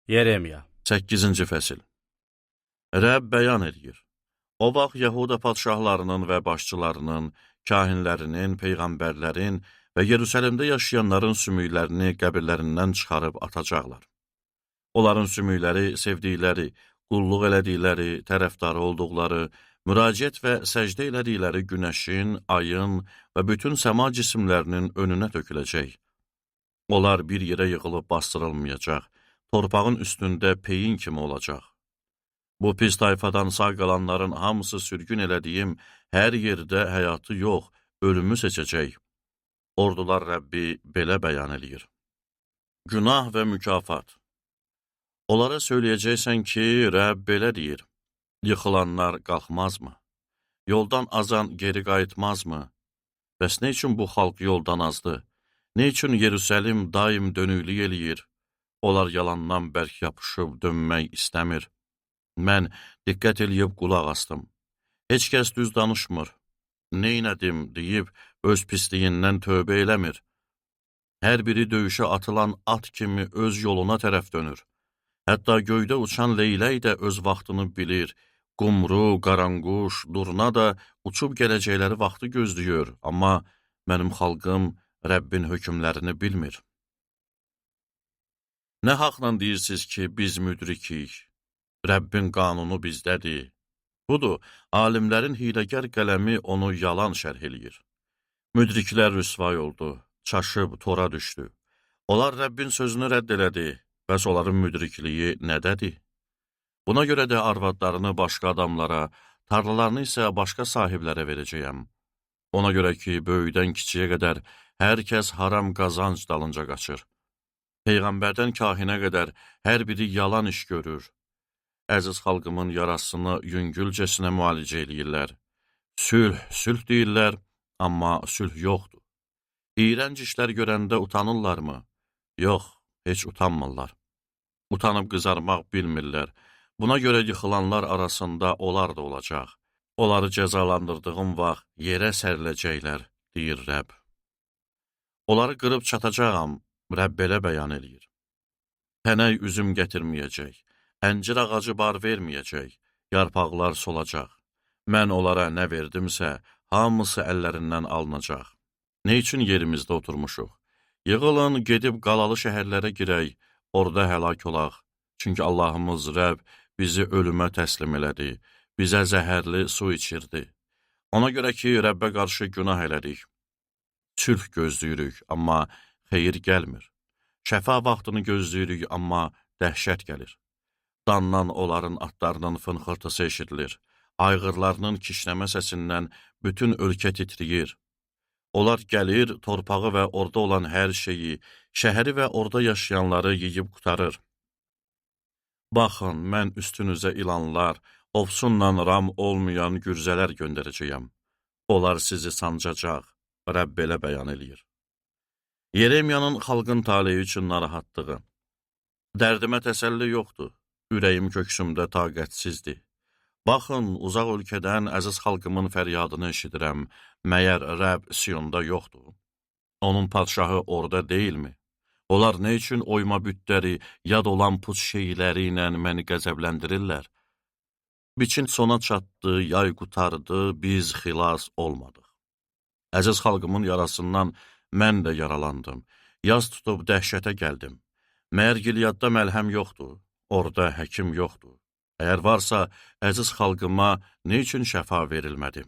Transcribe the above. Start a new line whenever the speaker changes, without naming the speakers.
Yeremiya
8-ci fəsil. Rəbb bəyan edir. O vaxt Yahuda padşahlarının və başçılarının, kahinlərinin, peyğəmbərlərin və Yerusəlimdə yaşayanların sümüklərini qəbirlərindən çıxarıb atacaqlar. Onların sümükləri sevdikləri, qulluq elədikləri, tərəfdarı olduqları, müraciət və səcdə elədikləri günəşin, ayın və bütün səma cisimlərinin önünə töküləcək. Onlar bir yerə yığılıb bastırılmayacaq, torpağın üstündə peyin kimi olacaq. Bu pis tayfadan sağ qalanların hamısı sürgün elədiyim hər yerdə həyatı yox, ölümü seçəcək. Ordular Rəbbi belə bəyan eləyir. Günah və mükafat. Onlara söyləyəcəksən ki, Rəbb belə deyir. Yıxılanlar qalxmazmı? Yoldan azan geri qayıtmazmı? Bəs nə üçün bu xalq yoldan azdı? Nə üçün Yerusəlim daim dönüklük eləyir? Onlar yalandan bərk yapışıb dönmək istəmir. Mən diqqət eləyib qulaq astım. Heç kəs düz danışmır. Neynədim deyib öz pisliyindən tövbə eləmir. Hər biri döyüşə atılan at kimi öz yoluna tərəf dönür. Hətta göydə uçan leylək də öz vaxtını bilir. Qumru, qaranquş, durna da uçub gələcəkləri vaxtı gözləyir. Amma mənim xalqım Rəbbin hökmlərini bilmir. Nə haqla deyirsiniz ki, biz müdrikik? Rəbbin qanunu bizdədir. Budur, alimlərin hiləgər qələmi onu yalan şərh eləyir. Müdriklər rüsvay oldu, çaşıb tora düşdü. Onlar Rəbbin sözünü rədd elədi, bəs onların müdrikliyi nədədir? Buna görə də arvadlarını başqa adamlara, tarlalarını isə başqa sahiblərə verəcəyəm. Ona görə ki, böyüdən kiçiyə qədər hər kəs haram qazanc dalınca qaçır. Peyğəmbərdən kahinə qədər hər biri yalan iş görür. Əziz xalqımın yarasını yüngülcəsinə müalicə eləyirlər. Sülh, sülh deyirlər, amma sülh yoxdur. İyrənc işlər görəndə utanırlarmı? Yox, heç utanmırlar. Utanıb qızarmaq bilmirlər. Buna görə yıxılanlar arasında onlar da olacaq. Onları cəzalandırdığım vaxt yerə səriləcəklər, deyir Rəbb. Onları qırıb çatacağam, Rəbb belə bəyan eləyir. Pənək üzüm gətirməyəcək, əncir ağacı bar verməyəcək, yarpaqlar solacaq. Mən onlara nə verdimsə, hamısı əllərindən alınacaq. Nə üçün yerimizdə oturmuşuq? Yığılın, gedib qalalı şəhərlərə girək, orada həlak olaq. Çünki Allahımız Rəbb bizi ölümə təslim elədi, bizə zəhərli su içirdi. Ona görə ki, Rəbbə qarşı günah elədik. Sülh gözləyirik, amma xeyir gəlmir. Şəfa vaxtını gözləyirik, amma dəhşət gəlir. Dandan onların atlarının fınxırtısı eşidilir. Ayğırlarının kişnəmə səsindən bütün ölkə titriyir. Onlar gəlir, torpağı və orada olan hər şeyi, şəhəri və orada yaşayanları yeyib qutarır. Baxın, mən üstünüzə ilanlar, ofsunla ram olmayan gürzələr göndərəcəyəm. Onlar sizi sancacaq, Rəbb belə bəyan eləyir. Yeremiyanın xalqın taleyi üçün narahatlığı. Dərdimə təsəlli yoxdur, ürəyim köksümdə taqətsizdir. Baxın, uzaq ölkədən əziz xalqımın fəryadını eşidirəm, məyər Rəbb Siyonda yoxdur? Onun padşahı orada deyilmi? Onlar nə üçün oyma bütləri, yad olan put şeyləri ilə məni qəzəbləndirirlər? Biçin sona çatdı, yay qutardı, biz xilas olmadıq. Əziz xalqımın yarasından mən də yaralandım, yaz tutub dəhşətə gəldim. Məyər Gilyadda məlhəm yoxdur, orada həkim yoxdur. Əgər varsa, əziz xalqıma nə üçün şəfa verilmədi?